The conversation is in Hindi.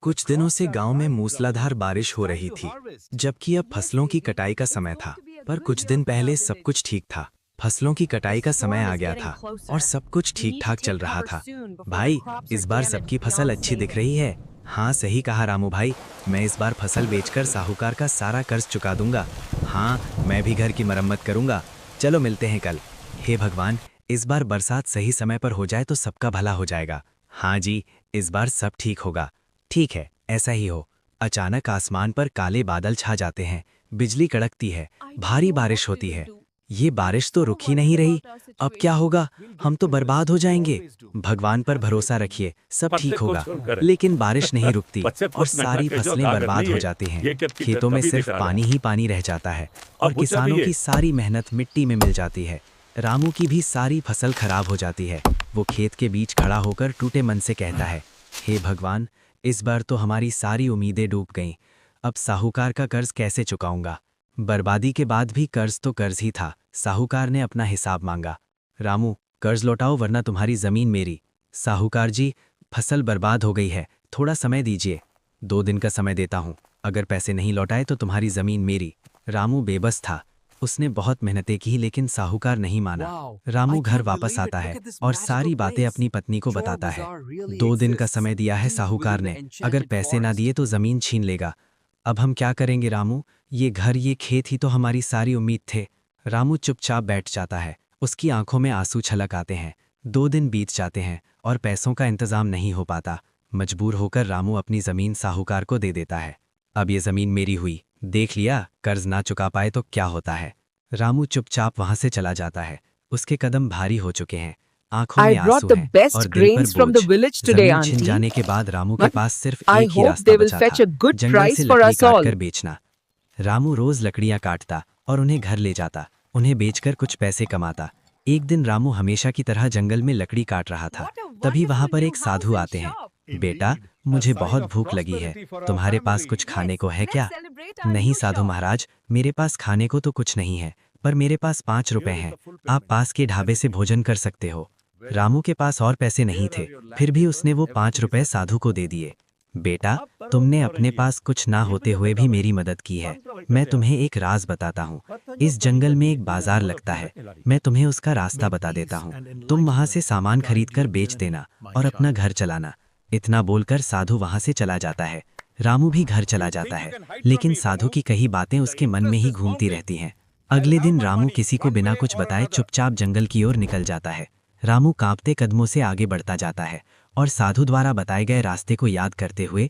कुछ दिनों से गांव में मूसलाधार बारिश हो रही थी, जबकि अब फसलों की कटाई का समय था। पर कुछ दिन पहले सब कुछ ठीक था। फसलों की कटाई का समय आ गया था और सब कुछ ठीक ठाक चल रहा था। भाई, इस बार सबकी फसल अच्छी दिख रही है। हाँ, सही कहा रामू भाई। मैं इस बार फसल बेचकर साहूकार का सारा कर्ज चुका दूंगा। हाँ, मैं भी घर की मरम्मत करूंगा। चलो मिलते हैं कल। हे भगवान, इस बार बरसात सही समय पर हो जाए तो सबका भला हो जाएगा। हाँ जी, इस बार सब ठीक होगा। ठीक है, ऐसा ही हो। अचानक आसमान पर काले बादल छा जाते हैं, बिजली कड़कती है, भारी बारिश होती है। ये बारिश तो रुक ही नहीं रही। अब क्या होगा? हम तो बर्बाद हो जाएंगे। भगवान पर भरोसा रखिए, सब ठीक होगा। लेकिन बारिश नहीं रुकती और सारी फसलें बर्बाद हो जाती हैं। खेतों में सिर्फ पानी ही पानी रह जाता है और किसानों की सारी मेहनत मिट्टी में मिल जाती है। रामू की भी सारी फसल खराब हो जाती है। वो खेत के बीच खड़ा होकर टूटे मन से कहता है, हे भगवान, इस बार तो हमारी सारी उम्मीदें डूब गईं। अब साहूकार का कर्ज कैसे चुकाऊंगा? बर्बादी के बाद भी कर्ज तो कर्ज ही था। साहूकार ने अपना हिसाब मांगा। रामू, कर्ज लौटाओ वरना तुम्हारी जमीन मेरी। साहूकार जी, फसल बर्बाद हो गई है, थोड़ा समय दीजिए। 2 दिन का समय देता हूँ। अगर पैसे नहीं लौटाए तो तुम्हारी जमीन मेरी। रामू बेबस था। उसने बहुत मेहनतें की लेकिन साहूकार नहीं माना। रामू घर वापस आता है और सारी बातें अपनी पत्नी को बताता है। 2 दिन का समय दिया है साहूकार ने, अगर पैसे ना दिए तो जमीन छीन लेगा। अब हम क्या करेंगे रामू? ये घर ये खेत ही तो हमारी सारी उम्मीद थे। रामू चुपचाप बैठ जाता है। उसकी आंखों में आंसू छलक आते हैं। 2 दिन बीत जाते हैं और पैसों का इंतजाम नहीं हो पाता। मजबूर होकर रामू अपनी जमीन साहूकार को दे देता है। अब ये जमीन मेरी हुई, देख लिया, कर्ज ना चुका पाए तो क्या होता है। रामू चुपचाप वहां से चला जाता है। उसके कदम भारी हो चुके हैं, आंखों I में brought आंसू the हैं best और दिल पर grains from the बोझ। village today, जमीन छिन auntie. जाने के बाद रामू के But पास सिर्फ I एक ही hope रास्ता they will बचा fetch था, a good जंगल price से for लकड़ी us all. काटकर बेचना। रामू रोज लकड़ियां काटता और उन्हें घर ले जाता, उन्हें बेचकर कुछ पैसे कमाता। एक दिन रामू हमेशा की तरह जंगल में लकड़ी काट रहा था। तभी वहां पर एक साधु आते हैं। बेटा, मुझे बहुत भूख लगी है, तुम्हारे पास कुछ खाने को है क्या? नहीं साधु महाराज, मेरे पास खाने को तो कुछ नहीं है, पर मेरे पास 5 रुपए हैं। आप पास के ढाबे से भोजन कर सकते हो। रामू के पास और पैसे नहीं थे, फिर भी उसने वो 5 रुपए साधु को दे दिए। बेटा, तुमने अपने पास कुछ ना होते हुए भी मेरी मदद की है। मैं तुम्हें एक राज बताता हूँ। इस जंगल में एक बाजार लगता है, मैं तुम्हें उसका रास्ता बता देता हूँ। तुम वहां से सामान खरीदकर बेच देना और अपना घर चलाना। इतना बोलकर साधु वहां से चला जाता है। रामू भी घर चला जाता है, लेकिन साधु की कई बातें उसके मन में ही घूमती रहती हैं। अगले दिन रामू किसी को बिना कुछ बताए चुपचाप जंगल की ओर निकल जाता है। रामू कांपते कदमों से आगे बढ़ता जाता है और साधु द्वारा बताए गए रास्ते को याद करते हुए